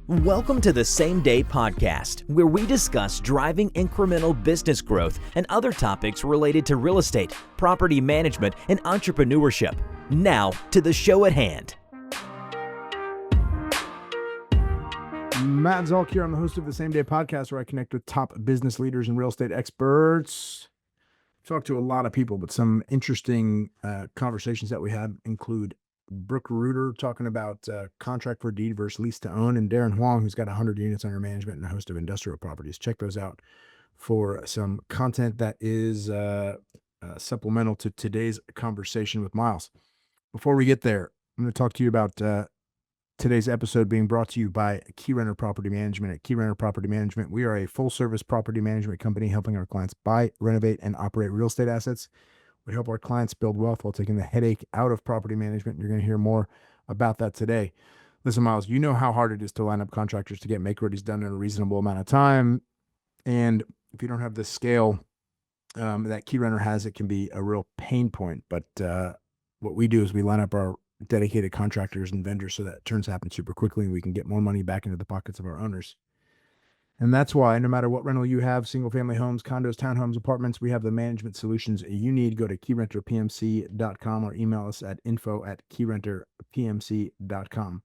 Welcome to the Same Day Podcast, where we discuss driving incremental business growth and other topics related to real estate, property management, and entrepreneurship. Now, to the show at hand. Matt Zalk here. I'm the host of the Same Day Podcast, where I connect with top business leaders and real estate experts. Talk to a lot of people, but some interesting conversations that we had include Brooke Reuter talking about contract for deed versus lease to own, and Darren Huang, who's got 100 units under management and a host of industrial properties. Check those out for some content that is supplemental to today's conversation with Miles. Before we get there, I'm going to talk to you about today's episode being brought to you by Keyrenter Property Management. At Keyrenter Property Management, we are a full-service property management company helping our clients buy, renovate, and operate real estate assets. We help our clients build wealth while taking the headache out of property management. You're going to hear more about that today. Listen, Miles, you know how hard it is to line up contractors to get make-readies done in a reasonable amount of time. And if you don't have the scale that Keyrenter has, it can be a real pain point. But what we do is we line up our dedicated contractors and vendors so that turns happen super quickly and we can get more money back into the pockets of our owners. And that's why no matter what rental you have, single family homes, condos, townhomes, apartments, we have the management solutions you need. Go to keyrenterpmc.com or email us at info@keyrenterpmc.com.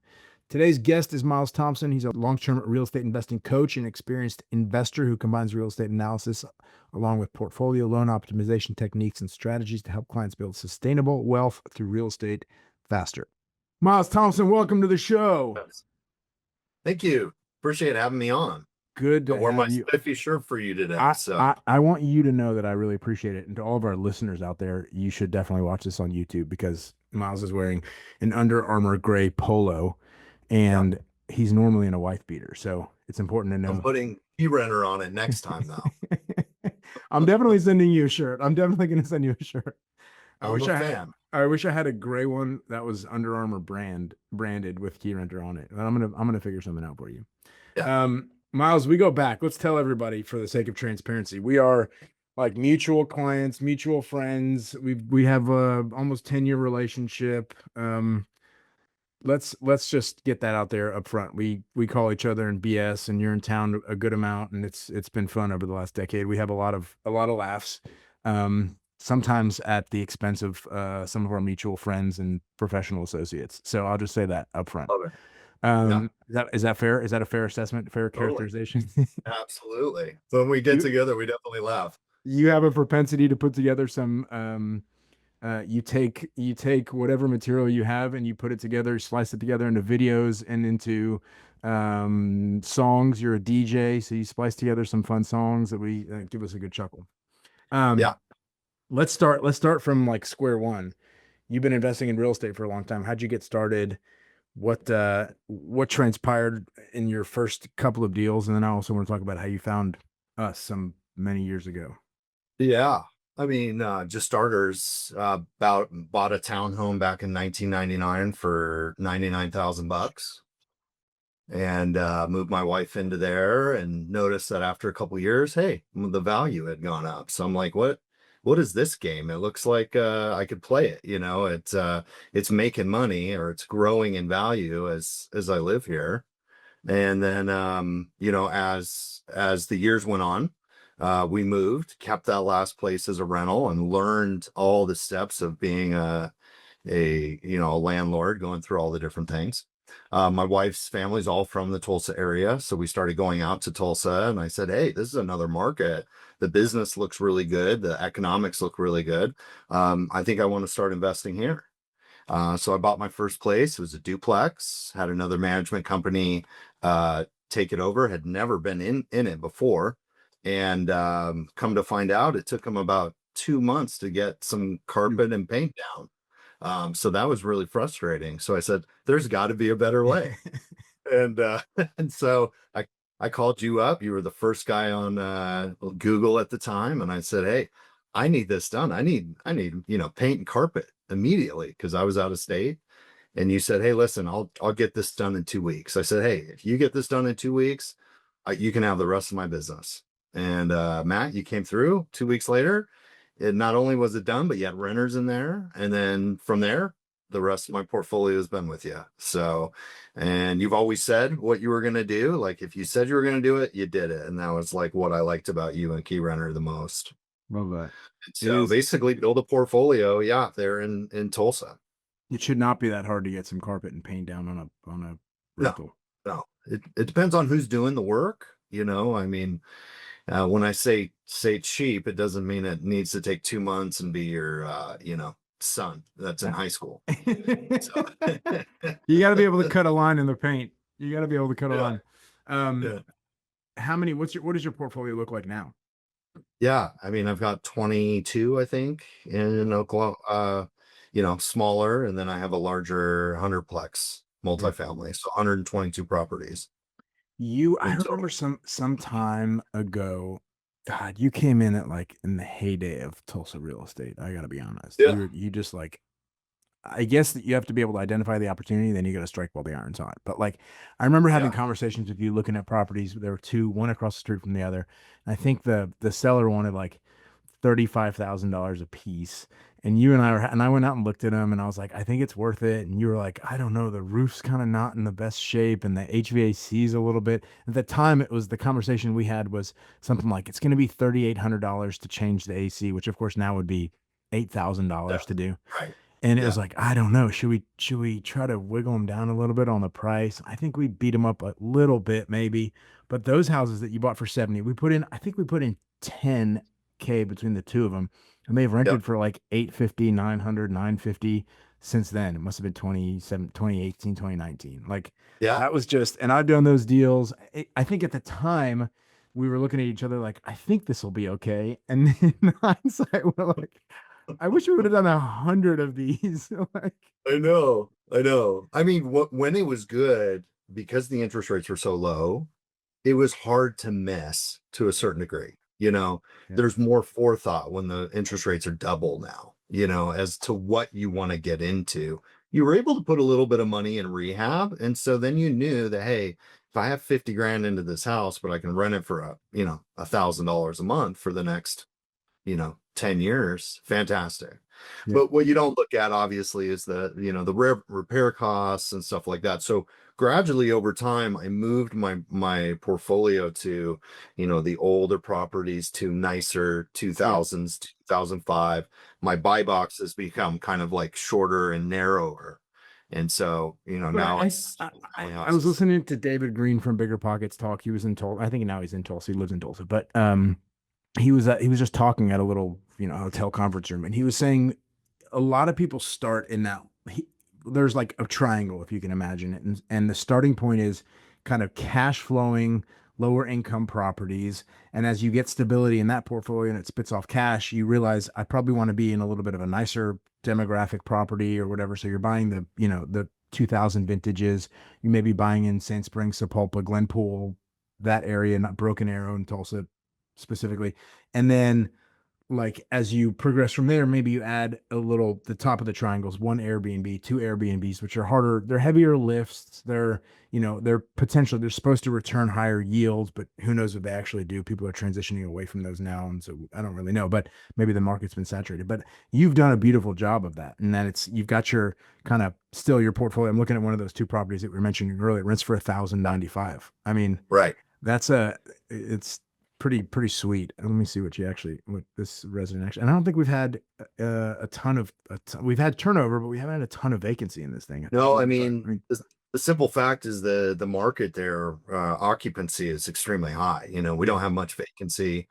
Today's guest is Miles Thompson. He's a long-term real estate investing coach and experienced investor who combines real estate analysis along with portfolio loan optimization techniques and strategies to help clients build sustainable wealth through real estate faster. Miles Thompson, welcome to the show. Thank you. Appreciate having me on. Good to I wore my have you. spiffy shirt for you today. I want you to know that I really appreciate it. And to all of our listeners out there, you should definitely watch this on YouTube because Miles is wearing an Under Armour gray polo and he's normally in a wife beater. So it's important to know. I'm putting Keyrenter on it next time though. I'm definitely sending you a shirt. I'm definitely going to send you a shirt. I wish I had a gray one that was Under Armour branded with Keyrenter on it. I'm gonna figure something out for you. Yeah. Miles, we go back. Let's tell everybody for the sake of transparency. We are like mutual clients, mutual friends. We have a almost 10-year relationship. Let's just get that out there up front. We call each other in BS, and you're in town a good amount, and it's been fun over the last decade. We have a lot of laughs. Sometimes at the expense of some of our mutual friends and professional associates. So I'll just say that up front. Love it. Is that fair? Is that a fair assessment? Fair characterization? Absolutely. So when we get together, we definitely laugh. You have a propensity to put together some, you take whatever material you have and you put it together, slice it together into videos and into songs. You're a DJ, so you splice together some fun songs that we give us a good chuckle. Let's start from like square one. You've been investing in real estate for a long time. How'd you get started? What transpired in your first couple of deals? And then I also want to talk about how you found us some many years ago. Yeah. I mean, just starters, bought a townhome back in 1999 for $99,000 and moved my wife into there and noticed that after a couple of years, hey, the value had gone up. So I'm like, what is this game? It looks like I could play it. You know, it's making money or it's growing in value as I live here. And then you know, as the years went on, we moved, kept that last place as a rental, and learned all the steps of being a landlord, going through all the different things. My wife's family's all from the Tulsa area, so we started going out to Tulsa, and I said, hey, this is another market. The business looks really good. The economics look really good. I think I want to start investing here. So I bought my first place. It was a duplex, had another management company take it over, had never been in it before. And come to find out, it took them about 2 months to get some carpet and paint down. So that was really frustrating. So I said, there's got to be a better way. and so I called you up. You were the first guy on Google at the time. And I said, hey, I need this done. I need, paint and carpet immediately because I was out of state. And you said, hey, listen, I'll get this done in 2 weeks. I said, hey, if you get this done in 2 weeks, you can have the rest of my business. And Matt, you came through 2 weeks later. It not only was it done, but you had renters in there. And then from there, the rest of my portfolio has been with you. So, and you've always said what you were going to do. Like if you said you were going to do it, you did it. And that was like what I liked about you and Keyrenter the most. Love that. It So is. basically build a portfolio. Yeah. There in Tulsa. It should not be that hard to get some carpet and paint down on a No, rental. no, it depends on who's doing the work. I mean, when I say cheap, it doesn't mean it needs to take 2 months and be your, son that's in high school. So, You got to be able to cut a line in the paint. You got to be able to cut a Yeah. line. Yeah. How many? What does your portfolio look like now? Yeah, I mean, I've got 22, I think, in Oklahoma, smaller, and then I have a larger 100-plex multifamily, so 122 properties I in total. remember some time ago, God, you came in at like in the heyday of Tulsa real estate. I got to be honest. Yeah. You just like, I guess that you have to be able to identify the opportunity, then you got to strike while the iron's hot. But like, I remember having Yeah. conversations with you looking at properties. There were two, one across the street from the other. And I think the seller wanted like $35,000 a piece. And I went out and looked at them and I was like, I think it's worth it. And you were like, I don't know, the roof's kind of not in the best shape and the HVAC is a little bit. At the time, it was the conversation we had was something like, it's going to be $3,800 to change the AC, which of course now would be $8,000 to do. Right. And it Yeah. was like, I don't know. Should we try to wiggle them down a little bit on the price? I think we beat them up a little bit, maybe. But those houses that you bought for 70, I think we put in 10K between the two of them. And they've rented for like 850, 900, 950 since then. It must have been 2018, 2019. Like Yeah. that was just, and I've done those deals. I think at the time we were looking at each other like, I think this will be okay. And in hindsight, we're like, I wish we would have done 100 of these. Like, I know. I mean, when it was good, because the interest rates were so low, it was hard to miss to a certain degree. There's more forethought when the interest rates are double now, as to what you want to get into. You were able to put a little bit of money in rehab. And so then you knew that, hey, if I have 50 grand into this house, but I can rent it for $1,000 a month for the next 10 years, fantastic. Yeah. But what you don't look at obviously is the repair costs and stuff like that. So gradually over time, I moved my portfolio to, the older properties to nicer 2000s, 2005. My buy box has become kind of like shorter and narrower. And so, now I was listening to David Green from Bigger Pockets talk. He was in Tulsa. I think now he's in Tulsa. He lives in Tulsa, but he was just talking at a little hotel conference room, and he was saying a lot of people start in that. There's like a triangle, if you can imagine it, and the starting point is kind of cash flowing, lower income properties, and as you get stability in that portfolio and it spits off cash, you realize I probably want to be in a little bit of a nicer demographic property or whatever. So you're buying the 2000 vintages. You may be buying in Sand Springs, Sapulpa, Glenpool, that area, not Broken Arrow in Tulsa specifically. And then like as you progress from there, maybe you add the top of the triangles, one Airbnb, two Airbnbs, which are harder. They're heavier lifts. They're supposed to return higher yields, but who knows what they actually do. People are transitioning away from those now. And so I don't really know, but maybe the market's been saturated, but you've done a beautiful job of that. And then you've got your kind of still your portfolio. I'm looking at one of those two properties that we were mentioning earlier. It rents for $1,095. I mean, right. It's pretty sweet. Let me see what this resident actually, and I don't think we've had we've had turnover, but we haven't had a ton of vacancy in this thing. No, I mean, the simple fact is the market there, occupancy is extremely high. We don't have much vacancy.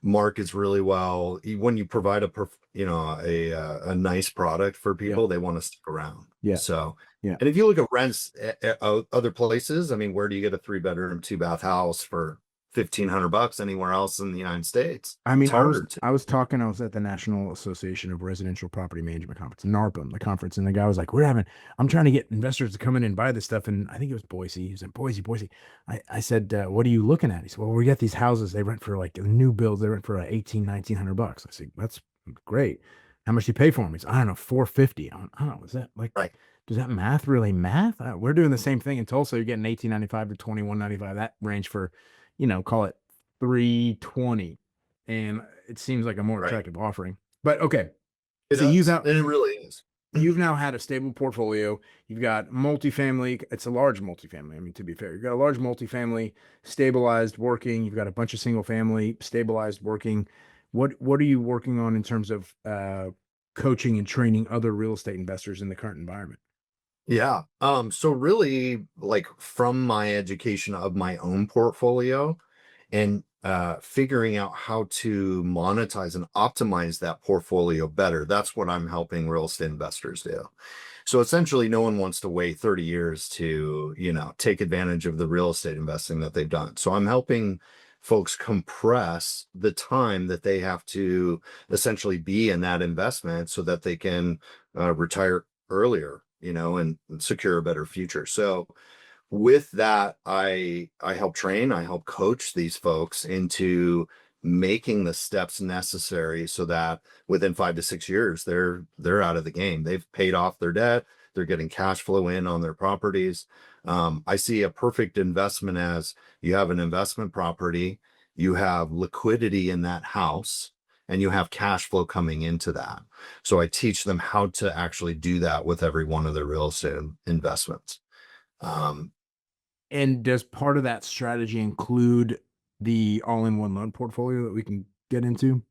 Markets really well. When you provide a nice product for people, they want to stick around. Yeah. So, yeah. And if you look at rents at other places, I mean, where do you get a 3-bedroom, 2-bath house for $1,500 anywhere else in the United States? I mean, I was at the National Association of Residential Property Management Conference, NARPM, the conference, and the guy was like, I'm trying to get investors to come in and buy this stuff. And I think it was Boise. He was in Boise. I said, what are you looking at? He said, well, we got these houses. They rent for like new builds. They rent for $1,800-$1,900. I said, that's great. How much do you pay for them? He said, I don't know, $450. I don't know. Is that like, right? Does that math really math? We're doing the same thing in Tulsa. You're getting $1,895 to $2,195, that range for, call it $320, and it seems like a more attractive offering. But okay, And it really is. you've now had a stable portfolio. You've got multifamily. It's a large multifamily. I mean, to be fair, you've got a large multifamily stabilized working. You've got a bunch of single family stabilized working. What are you working on in terms of coaching and training other real estate investors in the current environment? Yeah. So really like from my education of my own portfolio and figuring out how to monetize and optimize that portfolio better. That's what I'm helping real estate investors do. So essentially, no one wants to wait 30 years to, take advantage of the real estate investing that they've done. So I'm helping folks compress the time that they have to essentially be in that investment so that they can retire earlier, and secure a better future. So with that, I help train, I help coach these folks into making the steps necessary so that within 5 to 6 years they're out of the game. They've paid off their debt, they're getting cash flow in on their properties. I see a perfect investment as you have an investment property, you have liquidity in that house, and you have cash flow coming into that. So I teach them how to actually do that with every one of their real estate investments. Um, And does part of that strategy include the all-in-one loan portfolio that we can get into?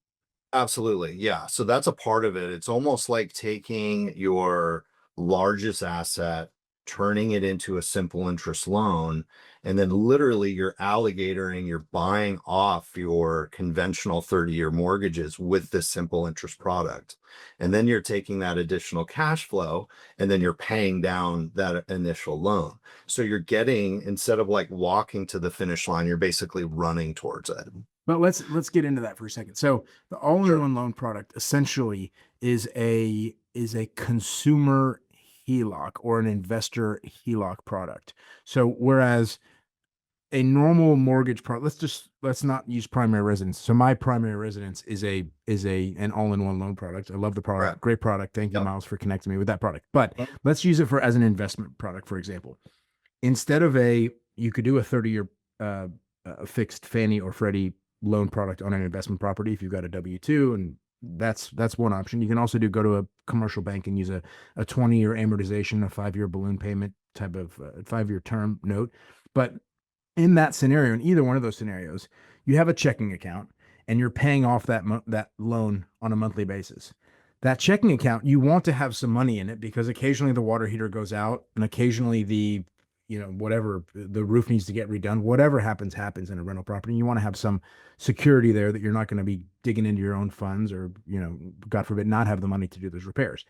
Absolutely. Yeah. So that's a part of it. It's almost like taking your largest asset, turning it into a simple interest loan, and then literally you're alligatoring, you're buying off your conventional 30-year mortgages with this simple interest product. And then you're taking that additional cash flow and then you're paying down that initial loan. So you're getting, instead of like walking to the finish line, you're basically running towards it. But let's get into that for a second. So the all-in-one loan product essentially is a consumer HELOC or an investor HELOC product. So whereas a normal mortgage product, let's not use primary residence. So my primary residence is an all-in-one loan product. I love the product, Right. great product. Thank you, Yep. Miles, for connecting me with that product. But let's use it as an investment product, for example. Instead of you could do a 30-year fixed Fannie or Freddie loan product on an investment property if you've got a W-2, and that's one option. You can also go to a commercial bank and use a 20-year amortization, a 5-year balloon payment type of 5-year term note. But in that scenario, in either one of those scenarios, you have a checking account and you're paying off that loan on a monthly basis. That checking account, you want to have some money in it because occasionally the water heater goes out and occasionally whatever, the roof needs to get redone. Whatever happens in a rental property. You want to have some security there that you're not going to be digging into your own funds or, God forbid, not have the money to do those repairs.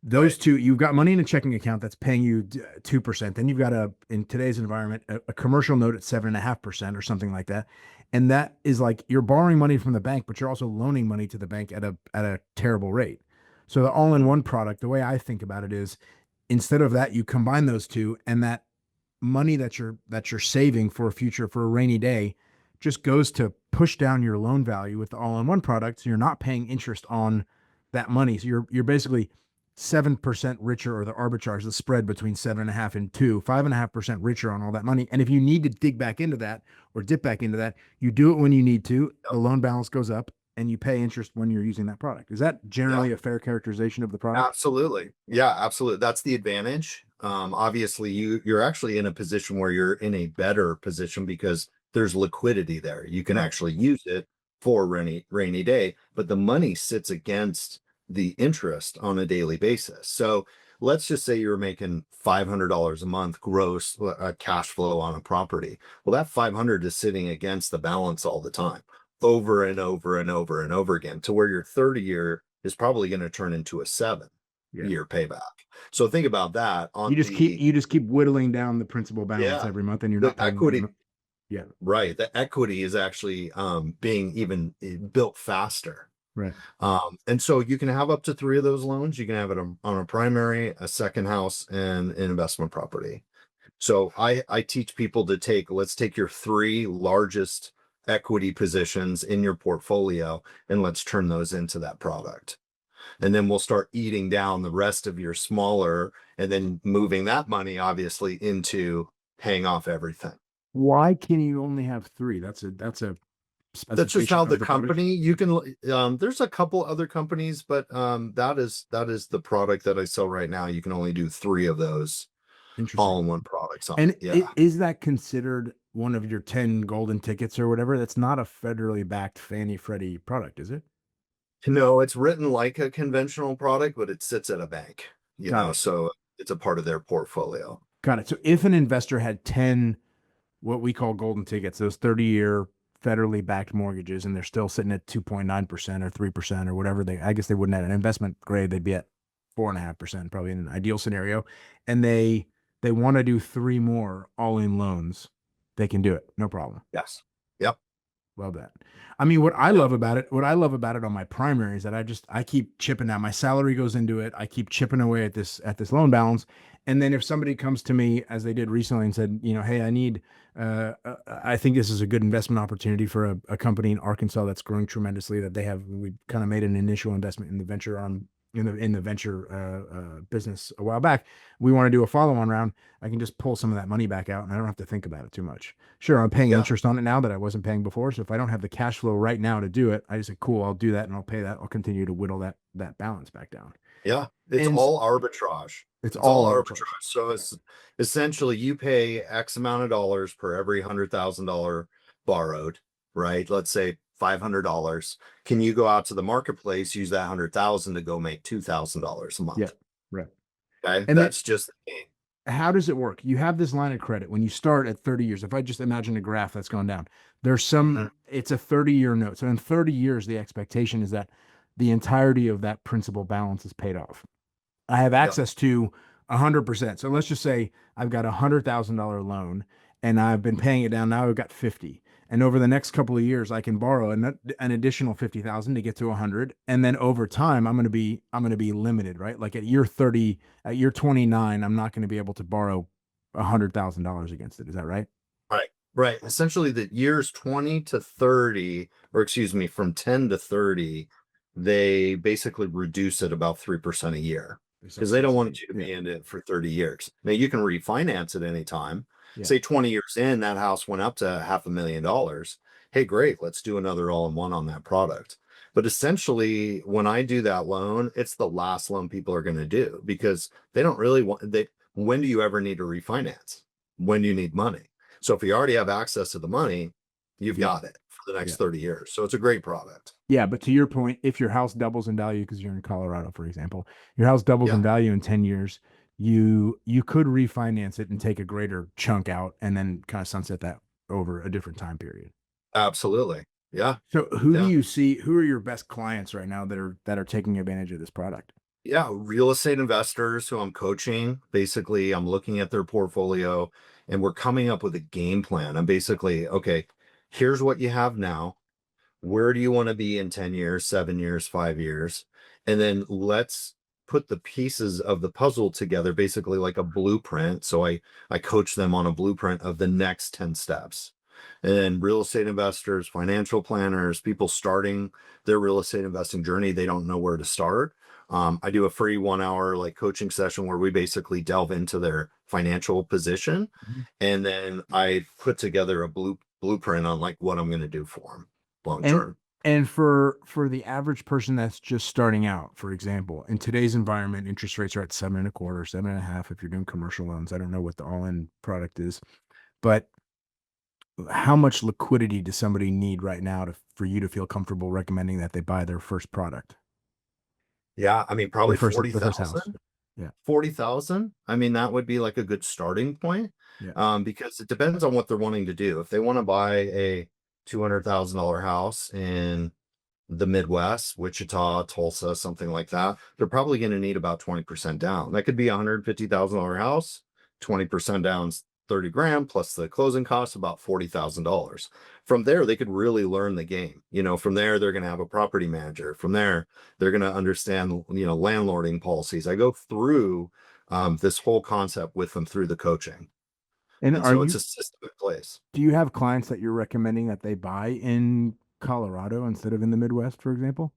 Those Right. two, you've got money in a checking account that's paying you 2%. Then you've got in today's environment, a commercial note at 7.5% or something like that. And that is like you're borrowing money from the bank, but you're also loaning money to the bank at a terrible rate. So the all-in-one product, the way I think about it is instead of that, you combine those two, and that money that you're saving for a rainy day just goes to push down your loan value with the all-in-one product. So you're not paying interest on that money. So you're basically 7% richer, or the arbitrage, the spread between 7.5 and 5.5% richer on all that money. And if you need to dig back into that or dip back into that, you do it when you need to. The loan balance goes up and you pay interest when you're using that product. Is that generally a fair characterization of the product? Absolutely. Yeah, absolutely. That's the advantage. Obviously you're actually in a position where you're in a better position because there's liquidity there. You can actually use it for rainy day, but the money sits against the interest on a daily basis. So let's just say you're making $500 a month gross cash flow on a property. Well, that 500 is sitting against the balance all the time, over and over and over and over again, to where your 30-year is probably going to turn into a 7-year payback. So think about that on You just keep whittling down the principal balance every month, and you're the not paying equity. Yeah. Right. The equity is actually being even built faster. Right. And so you can have up to 3 of those loans. You can have it on a primary, a second house, and an investment property. So I teach people to let's take your 3 largest equity positions in your portfolio and let's turn those into that product. And then we'll start eating down the rest of your smaller and then moving that money obviously into paying off everything. Why can you only have 3? That's a That's just specification how of the the product? company you can there's a couple other companies, but that is the product that I sell right now. You can only do 3 of those Interesting. all-in-one products on And it. Yeah. is that considered one of your 10 golden tickets or whatever? That's not a federally backed Fannie Freddie product, is it? No, it's written like a conventional product, but it sits at a bank, Got it. so it's a part of their portfolio. Got it. So if an investor had 10 what we call golden tickets, those 30-year federally backed mortgages, and they're still sitting at 2.9% or 3% or whatever I guess they wouldn't at an investment grade, they'd be at 4.5%, probably in an ideal scenario. And they want to do 3 more all-in loans, they can do it. No problem. Yes. Yep. Love that. I mean, what I love about it on my primary is that I keep chipping out. My salary goes into it. I keep chipping away at this loan balance. And then if somebody comes to me, as they did recently, and said, hey, I think this is a good investment opportunity for a company in Arkansas that's growing tremendously. We kind of made an initial investment in the venture business a while back. We want to do a follow-on round. I can just pull some of that money back out, and I don't have to think about it too much. Sure, I'm paying interest on it now that I wasn't paying before. So if I don't have the cash flow right now to do it, I just say, cool, I'll do that and I'll pay that. I'll continue to whittle that balance back down. Yeah. It's And all arbitrage. it's all arbitrage. So it's essentially you pay X amount of dollars per every $100,000 borrowed, right? Let's say $500. Can you go out to the marketplace, use that 100,000 to go make $2,000 a month? Yeah, right. Okay. And that's just the game. How does it work? You have this line of credit when you start at 30 years. If I just imagine a graph that's gone down, it's a 30-year note. So in 30 years, the expectation is that the entirety of that principal balance is paid off. I have access to 100%. So let's just say I've got $100,000 loan and I've been paying it down. Now I've got 50. And over the next couple of years, I can borrow an additional 50,000 to get to 100. And then over time, I'm going to be limited, right? Like at year 30, at year 29, I'm not going to be able to borrow $100,000 against it. Is that right? Right. Right. Essentially the years 20 to 30, or excuse me, from 10 to 30, they basically reduce it about 3% a year because they don't want you to be in it for 30 years. Now you can refinance at any time. Say 20 years in, that house went up to $500,000. Hey, great. Let's do another all-in-one on that product. But essentially, when I do that loan, it's the last loan people are going to do because they don't really when do you ever need to refinance? When do you need money? So if you already have access to the money, you've got it for the next 30 years. So it's a great product. Yeah, but to your point, if your house doubles in value, because you're in Colorado, for example, your house doubles in value in 10 years, you could refinance it and take a greater chunk out and then kind of sunset that over a different time period. Absolutely. Yeah. So who do you see, who are your best clients right now that are taking advantage of this product? Yeah, real estate investors who I'm coaching. Basically, I'm looking at their portfolio and we're coming up with a game plan. I'm basically, okay, here's what you have now. Where do you want to be in 10 years, 7 years, 5 years? And then let's put the pieces of the puzzle together, basically like a blueprint. So I coach them on a blueprint of the next 10 steps. And real estate investors, financial planners, people starting their real estate investing journey, they don't know where to start. I do a free 1 hour like coaching session where we basically delve into their financial position. And then I put together a blueprint on like what I'm going to do for them long term. And for the average person that's just starting out, for example, in today's environment, interest rates are at 7.25, 7.5 if you're doing commercial loans. I don't know what the all-in product is, but how much liquidity does somebody need right now for you to feel comfortable recommending that they buy their first product? Yeah, I mean, probably The first 40,000. Yeah. 40,000. I mean, that would be like a good starting point. Because it depends on what they're wanting to do. If they want to buy a $200,000 house in the Midwest, Wichita, Tulsa, something like that, they're probably going to need about 20% down. That could be a $150,000 house, 20% down, 30 grand plus the closing costs, about $40,000. From there, they could really learn the game. From there, they're going to have a property manager. From there, they're going to understand, landlording policies. I go through this whole concept with them through the coaching. And so it's a system in place. Do you have clients that you're recommending that they buy in Colorado instead of in the Midwest, for example?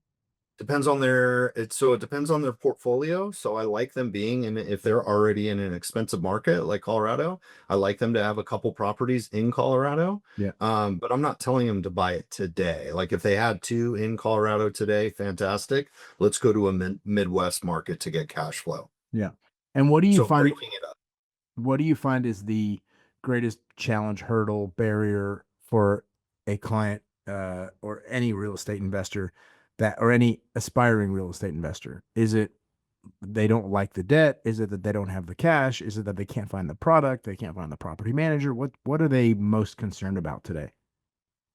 Depends on it depends on their portfolio. So I like them being in, if they're already in an expensive market like Colorado, I like them to have a couple properties in Colorado. Yeah. But I'm not telling them to buy it today. Like if they had two in Colorado today, fantastic. Let's go to a Midwest market to get cash flow. Yeah. And what do you So find? breaking it up. What do you find is the greatest challenge, hurdle, barrier for a client or any real estate investor or any aspiring real estate investor? Is it they don't like the debt? Is it that they don't have the cash? Is it that they can't find the product? They can't find the property manager? What are they most concerned about today?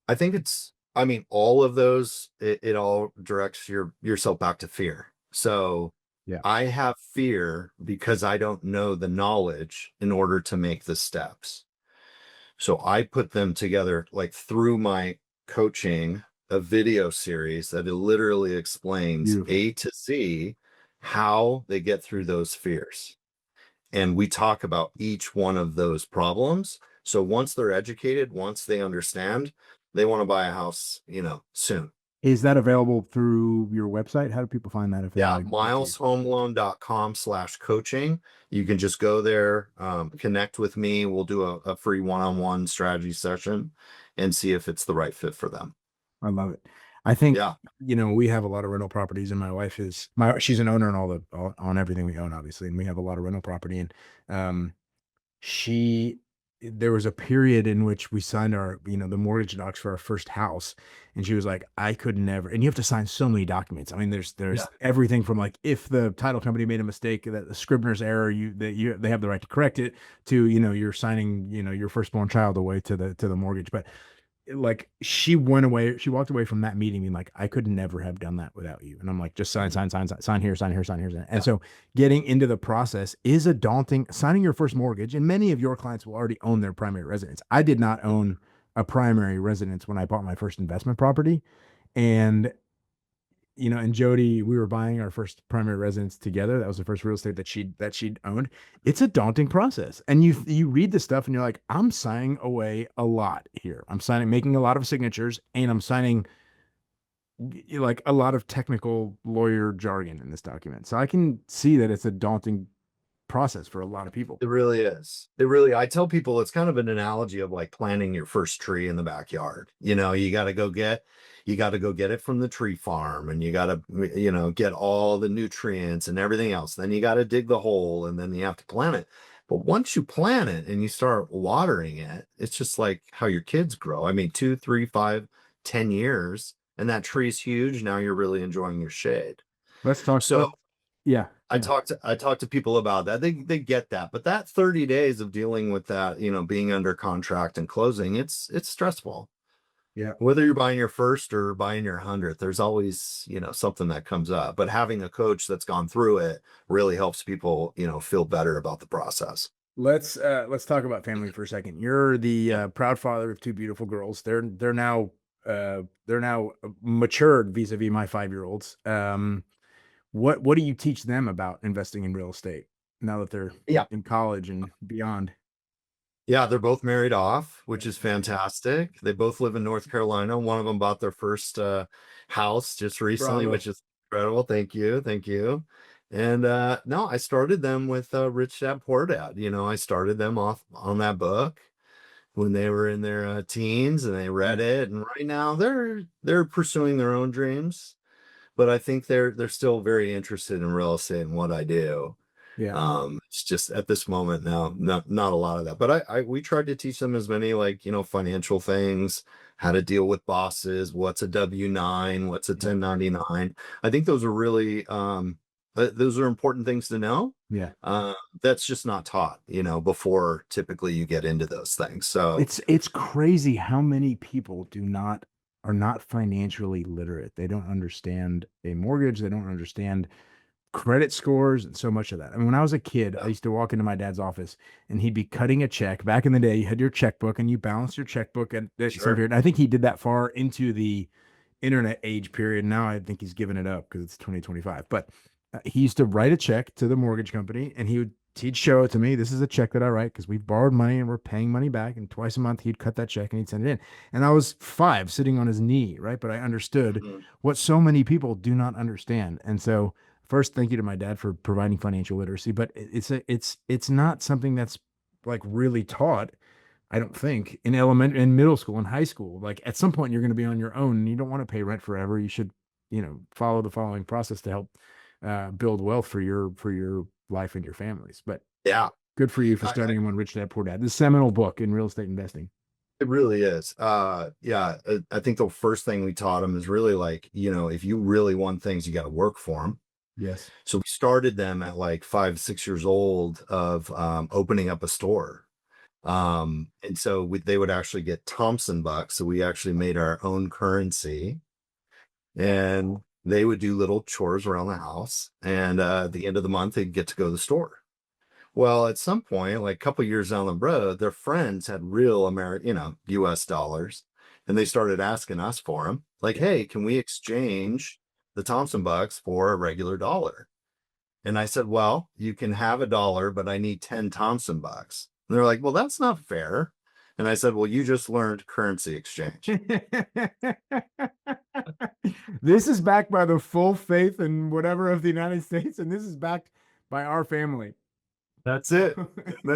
I think I mean, all of those, it all directs yourself back to fear. So Yeah. I have fear because I don't know the knowledge in order to make the steps. So I put them together like through my coaching, a video series that it literally explains Beautiful. A to Z how they get through those fears. And we talk about each one of those problems. So once they're educated, once they understand, they want to buy a house, soon. Is that available through your website? How do people find that if they Yeah, want to? mileshomeloan.com/coaching. You can just go there, connect with me. We'll do a free one-on-one strategy session and see if it's the right fit for them. I love it. I think, Yeah. we have a lot of rental properties and my wife she's an owner on on everything we own, obviously. And we have a lot of rental property. And, she, there was a period in which we signed the mortgage docs for our first house. And she was like, I could never, and you have to sign so many documents. I mean, there's Yeah. everything from like, if the title company made a mistake, that the Scribner's error, they have the right to correct it, to, you're signing, your firstborn child away to the mortgage. But like she walked away from that meeting being like, I could never have done that without you. And I'm like, just sign here, sign here, sign here. And Yeah. so getting into the process is a daunting. Signing your first mortgage, and many of your clients will already own their primary residence. I did not own a primary residence when I bought my first investment property. And and Jody, we were buying our first primary residence together. That was the first real estate that she'd owned. It's a daunting process. And you read the stuff and you're like, I'm signing away a lot here. I'm making a lot of signatures, and I'm signing like a lot of technical lawyer jargon in this document. So I can see that it's a daunting process for a lot of people. It really is. I tell people it's kind of an analogy of like planting your first tree in the backyard. You got to go get it from the tree farm, and you got to, get all the nutrients and everything else. Then you got to dig the hole, and then you have to plant it. But once you plant it and you start watering it, it's just like how your kids grow. I mean, 2, 3, 5, 10 years, and that tree's huge. Now you're really enjoying your shade. Let's talk. So Yeah. I talk to people about that. They get that, but that 30 days of dealing with that, being under contract and closing, it's stressful. Yeah. Whether you're buying your first or buying your 100th, there's always, something that comes up. But having a coach that's gone through it really helps people, feel better about the process. Let's talk about family for a second. You're the proud father of 2 beautiful girls. They're now matured vis-a-vis my 5-year-olds. What do you teach them about investing in real estate now that they're in college and beyond? Yeah, they're both married off, which is fantastic. They both live in North Carolina. One of them bought their first house just recently, Bravo. which is incredible. Thank you. Thank you. And no, I started them with Rich Dad Poor Dad. I started them off on that book when they were in their teens, and they read it. And right now they're pursuing their own dreams, but I think they're still very interested in real estate and what I do. Yeah. It's just at this moment now, not a lot of that, but we tried to teach them as many, like, financial things, how to deal with bosses, what's a W-9, what's a 1099. I think those are really, those are important things to know. Yeah. That's just not taught, before typically you get into those things. So It's crazy how many people are not financially literate. They don't understand a mortgage. They don't understand credit scores and so much of that. I mean, when I was a kid, I used to walk into my dad's office and he'd be cutting a check. Back in the day, you had your checkbook and you balanced your checkbook at some period. I think he did that far into the internet age period. Now I think he's given it up because it's 2025. But he used to write a check to the mortgage company, and he would he'd show it to me. This is a check that I write because we've borrowed money and we're paying money back. And twice a month he'd cut that check and he'd send it in. And I was 5 sitting on his knee, right? But I understood Mhm. what so many people do not understand. And so first, thank you to my dad for providing financial literacy. But it's not something that's like really taught, I don't think, in middle school and high school. Like at some point you're going to be on your own and you don't want to pay rent forever. You should, follow the following process to help build wealth for your life and your families. But Yeah, good for you for I starting him on Rich Dad Poor Dad, the seminal book in real estate investing. it really is. Yeah, I think the first thing we taught them is really like, if you really want things, you got to work for them. Yes. So we started them at like 5, 6 years old of opening up a store. And so they would actually get Thompson bucks. So we actually made our own currency, and they would do little chores around the house. And at the end of the month, they'd get to go to the store. Well, at some point, like a couple years down the road, their friends had real US dollars, and they started asking us for them. Like, hey, can we exchange the Thompson bucks for a regular dollar? And I said, well, you can have a dollar, but I need 10 Thompson bucks. And they're like, well, that's not fair. And I said, well, you just learned currency exchange. This is backed by the full faith and whatever of the United States, and this is backed by our family. That's it.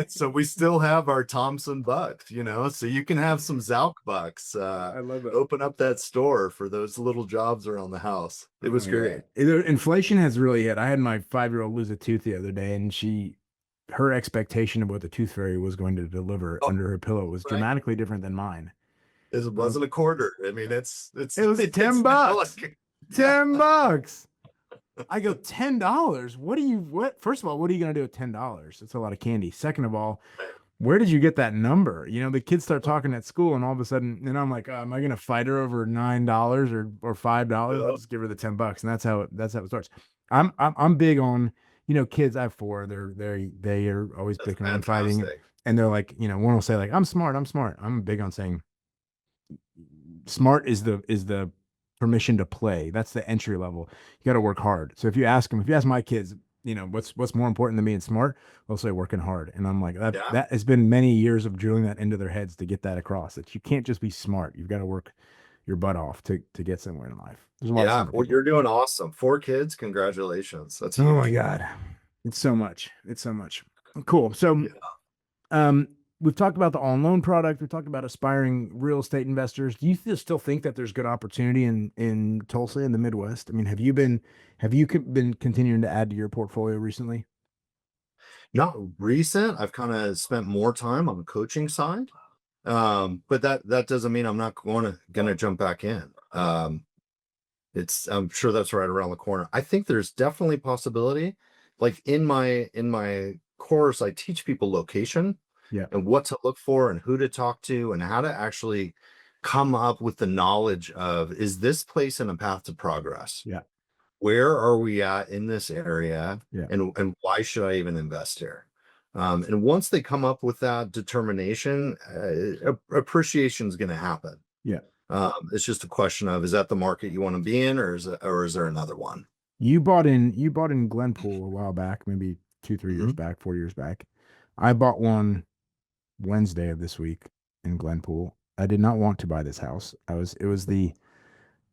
So we still have our Thompson bucks, so you can have some Zalk bucks. I love it. Open up that store for those little jobs around the house. It was great. Inflation has really hit. I had my 5-year-old lose a tooth the other day, and her expectation of what the tooth fairy was going to deliver under her pillow was dramatically different than mine. It wasn't a quarter. I mean, it was $10. $10. I go, $10. First of all, what are you going to do with $10? It's a lot of candy. Second of all, where did you get that number? The kids start talking at school, and all of a sudden, and I'm like, am I going to fight her over $9 or $5? I'll just give her the $10, and that's how it starts. I'm big on, kids. I have 4. They are always bickering and fighting, and they're like, one will say like, I'm smart. I'm big on saying, smart is the permission to play. That's the entry level. You got to work hard. So if you ask my kids, what's more important than being smart, they'll say working hard. And I'm like, that has been many years of drilling that into their heads to get that across, that you can't just be smart. You've got to work your butt off to get somewhere in life. Well, you're doing awesome. 4 kids. Congratulations. That's huge. Oh my God. It's so much. Cool. So, we've talked about the on-loan product. We've talked about aspiring real estate investors. Do you still think that there's good opportunity in Tulsa, in the Midwest? I mean, have you been continuing to add to your portfolio recently? Not recent. I've kind of spent more time on the coaching side, but that doesn't mean I'm not gonna jump back in. I'm sure that's right around the corner. I think there's definitely possibility. Like in my course, I teach people location. Yeah. And what to look for and who to talk to and how to actually come up with the knowledge of, is this place in a path to progress? Yeah. Where are we at in this area? Yeah. And why should I even invest here? And once they come up with that determination, appreciation is going to happen. Yeah. It's just a question of, is that the market you want to be in, or is there another one? You bought in Glenpool a while back, maybe 2-3 years back, 4 years back. I bought one Wednesday of this week in Glenpool. I did not want to buy this house. It was the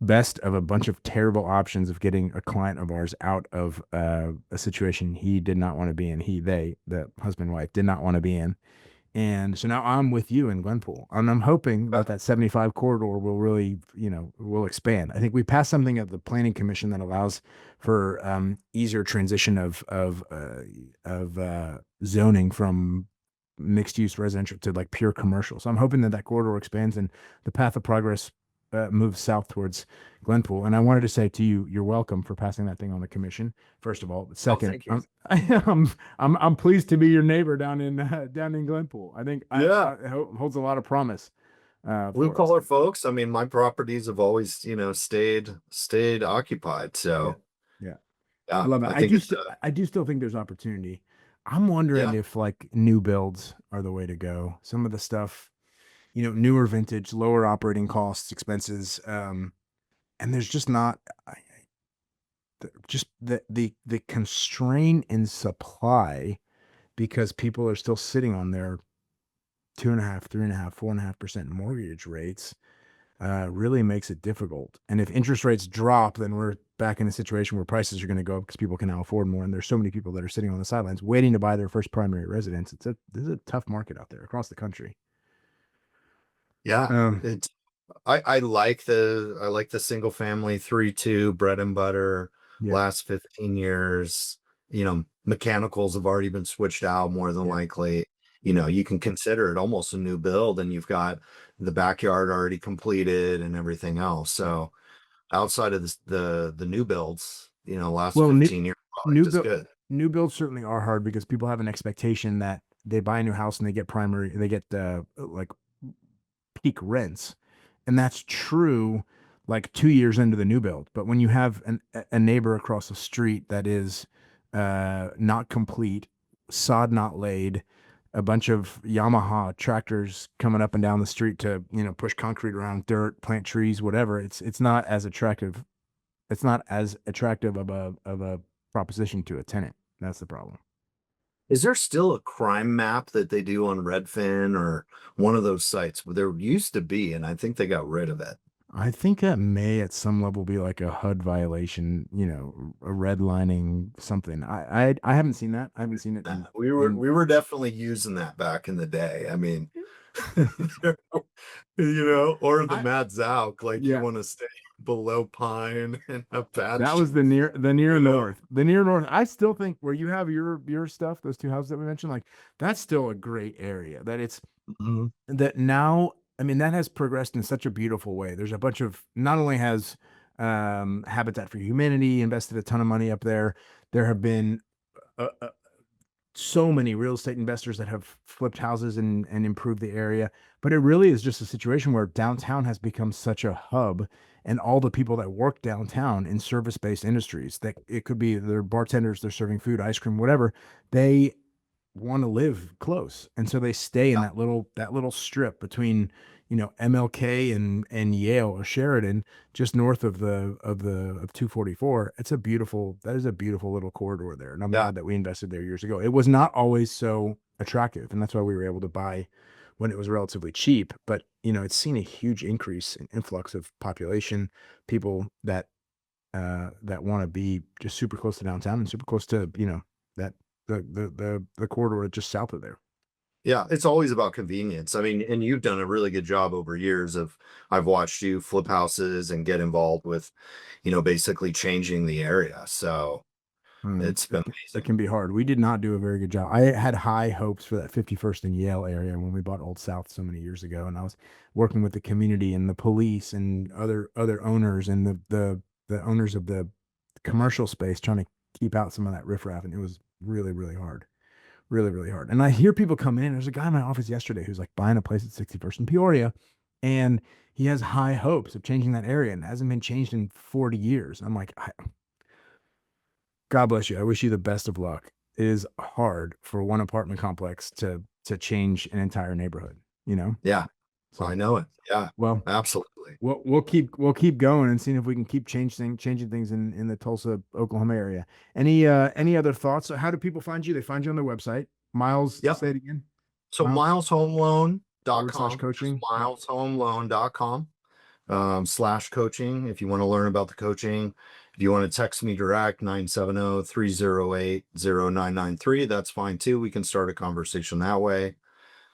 best of a bunch of terrible options of getting a client of ours out of a situation he did not want to be in. The husband and wife did not want to be in. And so now I'm with you in Glenpool, and I'm hoping that 75 corridor will really, will expand. I think we passed something at the Planning Commission that allows for easier transition of zoning from mixed use residential to like pure commercial. So I'm hoping that corridor expands and the path of progress moves south towards Glenpool. And I wanted to say to you, you're welcome for passing that thing on the commission. First of all, second, I'm pleased to be your neighbor down in Glenpool. I think it holds a lot of promise. Blue collar folks. I mean, my properties have always, stayed occupied. So yeah. I love it. I do still think there's opportunity. I'm wondering if like new builds are the way to go. Some of the stuff, newer vintage, lower operating costs, expenses, and there's just not just the constraint in supply because people are still sitting on their 2.5, 3.5, 4.5% mortgage rates, really makes it difficult. And if interest rates drop, then we're back in a situation where prices are going to go up because people can now afford more. And there's so many people that are sitting on the sidelines waiting to buy their first primary residence. This is a tough market out there across the country. Yeah. Um, I like the single family 3-2 bread and butter yeah, last 15 years. Mechanicals have already been switched out more than yeah. likely. You can consider it almost a new build, and you've got the backyard already completed and everything else. So outside of the new builds, last Well, 15-year new product is build, good. new builds certainly are hard because people have an expectation that they buy a new house and they get like peak rents. And that's true like 2 years into the new build. But when you have a neighbor across the street that is not complete, sod not laid, a bunch of Yamaha tractors coming up and down the street to, push concrete around dirt, plant trees, whatever, it's not as attractive. It's not as attractive of a proposition to a tenant. That's the problem. Is there still a crime map that they do on Redfin or one of those sites? There used to be, and I think they got rid of it. I think that may at some level be like a HUD violation, a redlining something. I haven't seen that. I haven't seen it We were definitely using that back in the day. I mean, or the I, Mad Zauk, like you yeah, want to stay below Pine and have bad that was street, the near you know. north. The near north. I still think where you have your stuff, those two houses that we mentioned, like that's still a great area. Mhm. That now, I mean, that has progressed in such a beautiful way. There's a bunch of, not only has Habitat for Humanity invested a ton of money up there, there have been uh, uh, so many real estate investors that have flipped houses and improved the area. But it really is just a situation where downtown has become such a hub, and all the people that work downtown in service-based industries, that it could be they're bartenders, they're serving food, ice cream, whatever, they want to live close, and so they stay in Yeah. that little strip between MLK and Yale or Sheridan, just north of 244. That is a beautiful little corridor there, and I'm Yeah. glad that we invested there years ago. It was not always so attractive, and that's why we were able to buy when it was relatively cheap. But it's seen a huge increase in influx of population, people that want to be just super close to downtown and super close to that the corridor just south of there. Yeah, it's always about convenience. I mean, and you've done a really good job over years of I've watched you flip houses and get involved with, basically changing the area. So it's been It amazing. can be hard. We did not do a very good job. I had high hopes for that 51st and Yale area when we bought Old South so many years ago, and I was working with the community and the police and other owners and the owners of the commercial space trying to keep out some of that riffraff, and it was really really hard. Really, really hard. And I hear people come in. There's a guy in my office yesterday who's like buying a place at 61st in Peoria, and he has high hopes of changing that area and it hasn't been changed in 40 years. I'm like, God bless you. I wish you the best of luck. It is hard for one apartment complex to change an entire neighborhood, you know? Yeah, I So, know it. Yeah, well, absolutely. we'll keep going and seeing if we can keep changing things in the Tulsa, Oklahoma area. Any other thoughts? How do people find you? They find you on their website. Miles, Yep. say it again. So Miles // mileshomeloan.com, just coaching. Yep. mileshomeloan.com / coaching. If you want to learn about the coaching, if you want to text me direct 970-308-0993, that's fine too. We can start a conversation that way.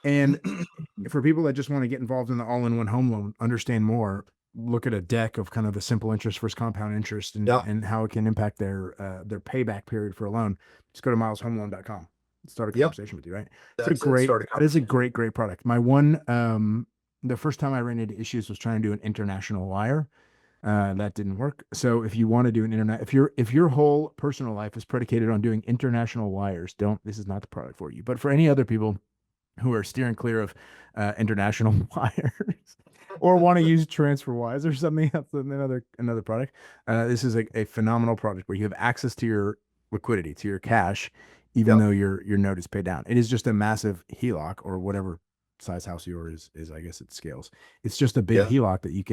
And for people that just want to get involved in the all-in-one home loan, understand more, look at a deck of kind of the simple interest versus compound interest and, Yeah. and how it can impact their payback period for a loan. Just go to mileshomeloan.com. Start a Yep. conversation with you, right? That's it. Start a That is a conversation. great product. The first time I ran into issues was trying to do an international wire. That didn't work. So if you want to do an internet, if your whole personal life is predicated on doing international wires, this is not the product for you. But for any other people who are steering clear of international wires or want to use TransferWise or something else, another product. This is a phenomenal product where you have access to your liquidity, to your cash, even Yep. though your note is paid down. It is just a massive HELOC or whatever size house yours is. I guess it scales. It's just a big Yeah. HELOC that you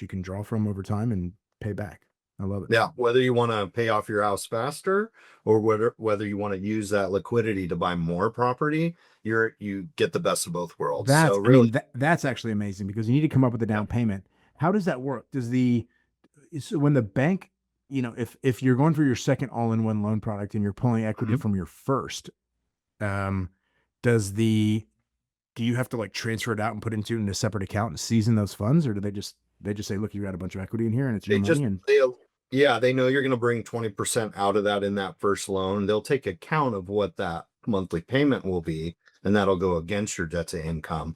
can draw from over time and pay back. I love it. Yeah, whether you want to pay off your house faster or whether you want to use that liquidity to buy more property, you get the best of both worlds. So really, That's actually amazing because you need to come up with a down payment. How does that work? So when the bank, if you're going for your second all-in-one loan product and you're pulling equity from your first, do you have to like transfer it out and put it into a separate account and season those funds, or do they just say, look, you got a bunch of equity in here and it's your money? They know you're going to bring 20% out of that in that first loan. They'll take account of what that monthly payment will be, and that'll go against your debt to income.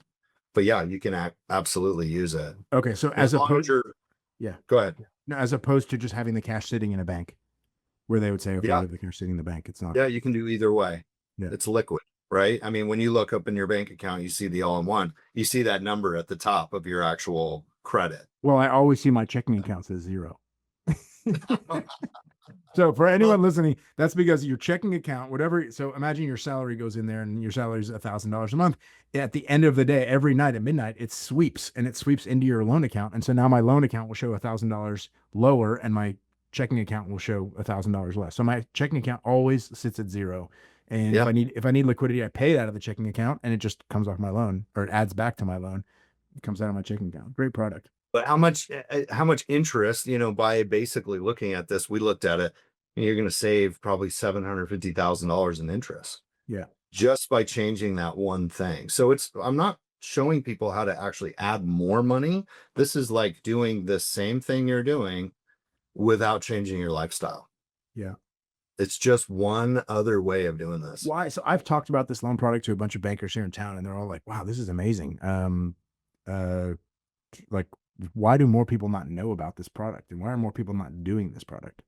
But yeah, you can absolutely use it. Okay, so as opposed, go ahead. No, as opposed to just having the cash sitting in a bank, where they would say, okay, the cash sitting in the bank, it's not. Yeah, you can do either way. Yeah. It's liquid, right? I mean, when you look up in your bank account, you see the all-in-one, you see that number at the top of your actual credit. Well, I always see my checking account says 0. So for anyone listening, that's because your checking account, whatever. So imagine your salary goes in there and your salary is $1,000 a month. At the end of the day, every night at midnight, it sweeps into your loan account. And so now my loan account will show $1,000 lower and my checking account will show $1,000 less. So my checking account always sits at 0. And if I need liquidity, I pay it out of the checking account and it just comes off my loan, or it adds back to my loan. It comes out of my checking account. Great product. But how much interest, by basically looking at this, we looked at it, and you're going to save probably $750,000 in interest. Yeah. Just by changing that one thing. So I'm not showing people how to actually add more money. This is like doing the same thing you're doing without changing your lifestyle. Yeah. It's just one other way of doing this. Why? So I've talked about this loan product to a bunch of bankers here in town, and they're all like, wow, this is amazing. Like, why do more people not know about this product? And why are more people not doing this product?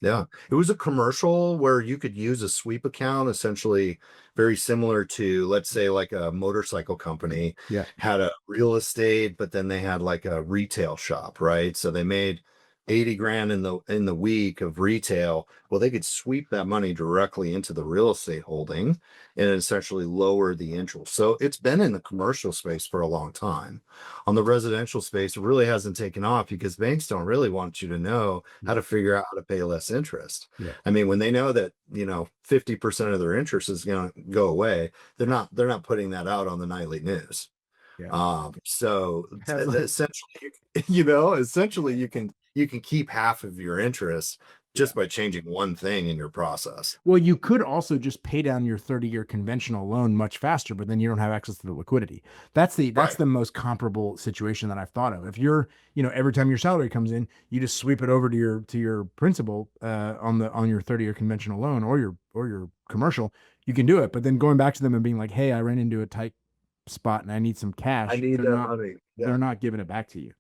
Yeah, it was a commercial where you could use a sweep account, essentially very similar to, let's say, like a motorcycle company had a real estate, but then they had like a retail shop, right? So they made 80 grand in the week of retail. Well, they could sweep that money directly into the real estate holding and essentially lower the interest. So it's been in the commercial space for a long time. On the residential space, it really hasn't taken off because banks don't really want you to know how to figure out how to pay less interest. Yeah. I mean, when they know that, 50% of their interest is going to go away, they're not putting that out on the nightly news. Yeah. So essentially, you can keep half of your interest just by changing one thing in your process. Well, you could also just pay down your 30-year conventional loan much faster, but then you don't have access to the liquidity. That's the most comparable situation that I've thought of. If you're, every time your salary comes in, you just sweep it over to your principal on your 30-year conventional loan or your commercial, you can do it. But then going back to them and being like, hey, I ran into a tight spot and I need some cash. I need that money. Yeah. They're not giving it back to you.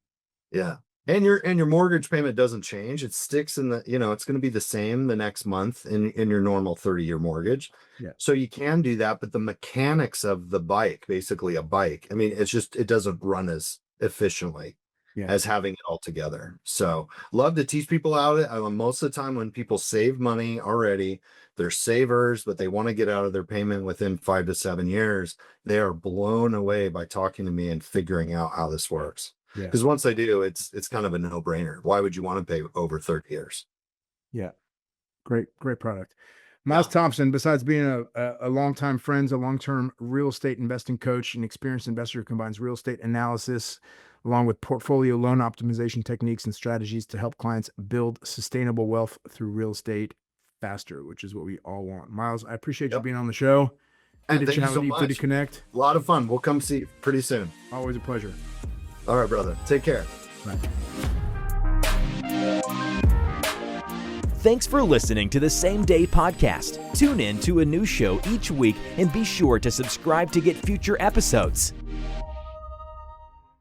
Yeah. And your mortgage payment doesn't change. It sticks in the, it's going to be the same the next month in your normal 30-year mortgage. Yeah. So you can do that, but the mechanics of the bike, basically a bike, I mean, it doesn't run as efficiently as having it all together. So love to teach people out. Most of the time when people save money already, they're savers, but they want to get out of their payment within 5 to 7 years. They are blown away by talking to me and figuring out how this works. Because once they do, it's kind of a no-brainer. Why would you want to pay over 30 years? Yeah. Great product. Miles Thompson, besides being a longtime friend, a long-term real estate investing coach, an experienced investor who combines real estate analysis along with portfolio loan optimization techniques and strategies to help clients build sustainable wealth through real estate faster, which is what we all want. Miles, I appreciate you being on the show. Thank you so much. Good to connect. A lot of fun. We'll come see you pretty soon. Always a pleasure. All right, brother. Take care. Bye. Thanks for listening to the Same Day Podcast. Tune in to a new show each week and be sure to subscribe to get future episodes.